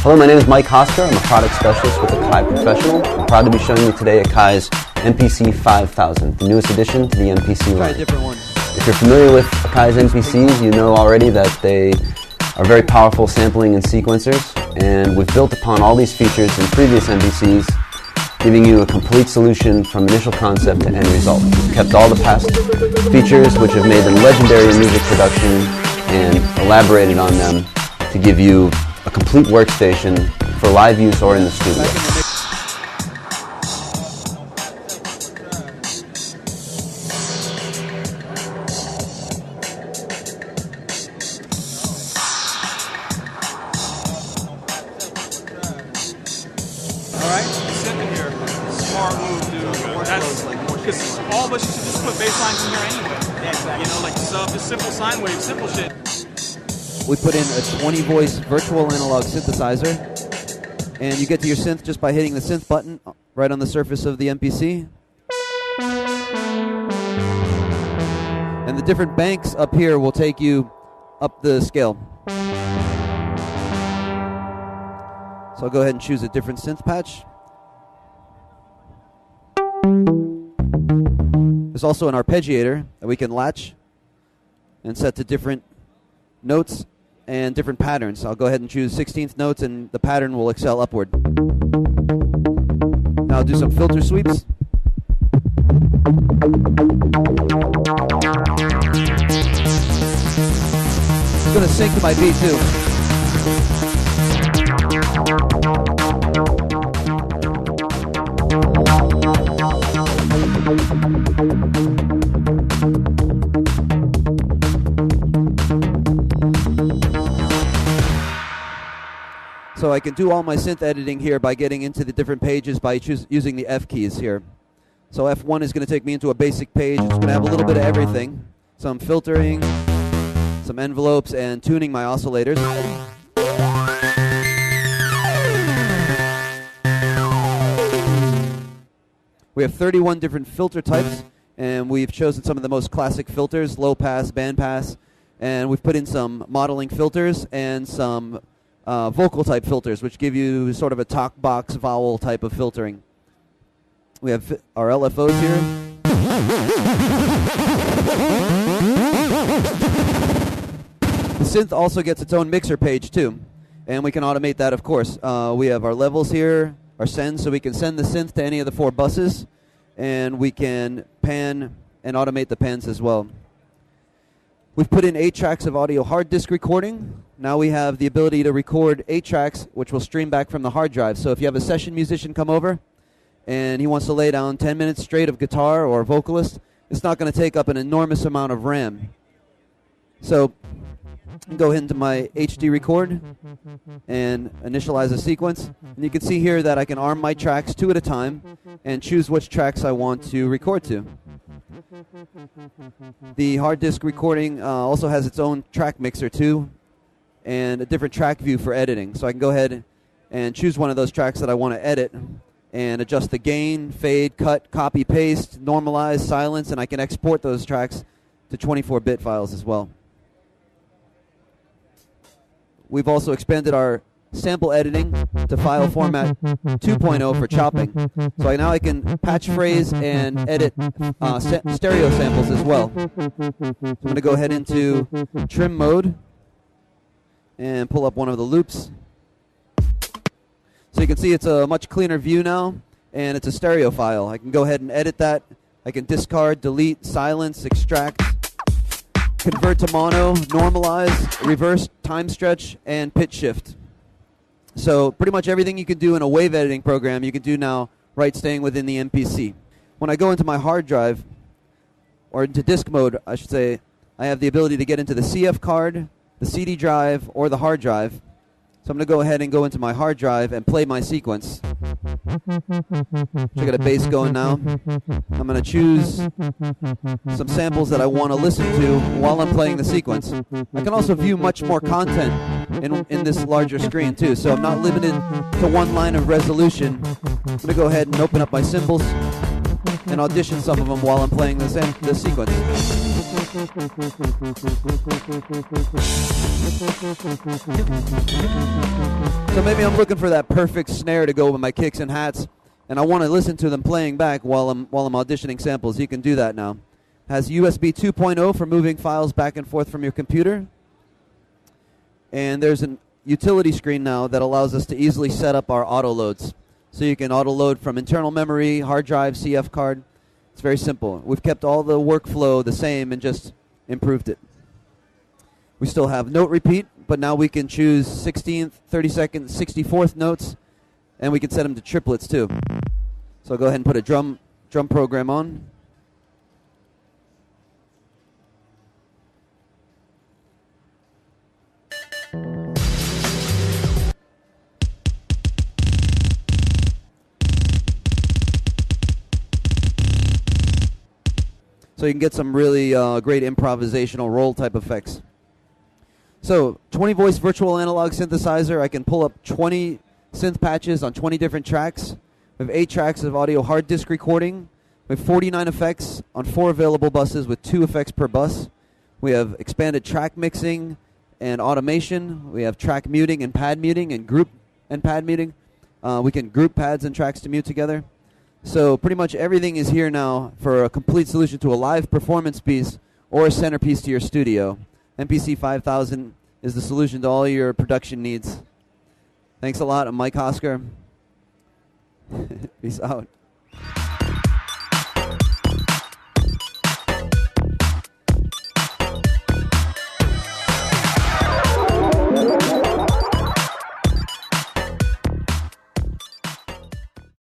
Hello, my name is Mike Hosker. I'm a product specialist with Akai Professional. I'm proud to be showing you today Akai's MPC5000, the newest addition to the MPC line. Try a different one. If you're familiar with Akai's MPCs, you know already that they are very powerful sampling and sequencers, and we've built upon all these features in previous MPCs, giving you a complete solution from initial concept to end result. We've kept all the past features which have made them legendary in music production and elaborated on them to give you a complete workstation for live use or in the studio. Because all of us should just put bass lines in here anyway. Yeah, exactly. You know, like just simple sine wave, simple shit. We put in a 20-voice virtual analog synthesizer, and you get to your synth just by hitting the synth button right on the surface of the MPC. And the different banks up here will take you up the scale. So I'll go ahead and choose a different synth patch. There's also an arpeggiator that we can latch and set to different notes and different patterns. I'll go ahead and choose 16th notes, and the pattern will excel upward. Now I'll do some filter sweeps. It's going to sync to my beat too. So I can do all my synth editing here by getting into the different pages by using the F keys here. So F1 is going to take me into a basic page. It's going to have a little bit of everything. Some filtering, some envelopes, and tuning my oscillators. We have 31 different filter types, and we've chosen some of the most classic filters, low pass, band pass, and we've put in some modeling filters and some vocal type filters, which give you sort of a talk box vowel type of filtering. We have our LFOs here. The synth also gets its own mixer page too, and we can automate that, of course. We have our levels here, our send, so we can send the synth to any of the 4 buses, and we can pan and automate the pans as well. We've put in 8 tracks of audio hard disk recording. Now we have the ability to record 8 tracks, which will stream back from the hard drive. So if you have a session musician come over and he wants to lay down 10 minutes straight of guitar or vocalist, it's not going to take up an enormous amount of RAM. So go ahead into my HD record and initialize a sequence. And you can see here that I can arm my tracks 2 at a time and choose which tracks I want to record to. The hard disk recording also has its own track mixer too, and a different track view for editing. So I can go ahead and choose one of those tracks that I want to edit and adjust the gain, fade, cut, copy, paste, normalize, silence, and I can export those tracks to 24-bit files as well. We've also expanded our sample editing to file format 2.0 for chopping. So now I can patch phrase and edit stereo samples as well. So I'm going to go ahead into trim mode and pull up one of the loops. So you can see it's a much cleaner view now, and it's a stereo file. I can go ahead and edit that. I can discard, delete, silence, extract, convert to mono, normalize, reverse, time stretch, and pitch shift. So pretty much everything you can do in a wave editing program, you can do now right staying within the MPC. When I go into my hard drive, or into disk mode, I should say, I have the ability to get into the CF card, the CD drive, or the hard drive. So I'm going to go ahead and go into my hard drive and play my sequence. I got a bass going now. I'm going to choose some samples that I want to listen to while I'm playing the sequence. I can also view much more content in this larger screen too, so I'm not limited to one line of resolution. I'm going to go ahead and open up my cymbals. and audition some of them while I'm playing the sequence. So maybe I'm looking for that perfect snare to go with my kicks and hats, and I want to listen to them playing back while I'm auditioning samples. You can do that now. Has USB 2.0 for moving files back and forth from your computer. And there's an utility screen now that allows us to easily set up our auto loads. So you can auto load from internal memory, hard drive, CF card. It's very simple. We've kept all the workflow the same and just improved it. We still have note repeat, but now we can choose 16th, 32nd, 64th notes, and we can set them to triplets too. So I'll go ahead and put a drum program on. So you can get some really great improvisational roll type effects. So 20 voice virtual analog synthesizer. I can pull up 20 synth patches on 20 different tracks. We have 8 tracks of audio hard disk recording. We have 49 effects on 4 available buses with 2 effects per bus. We have expanded track mixing and automation. We have track muting and pad muting and group and pad muting. We can group pads and tracks to mute together. So pretty much everything is here now for a complete solution to a live performance piece or a centerpiece to your studio. MPC5000 is the solution to all your production needs. Thanks a lot. I'm Mike Hosker. Peace out.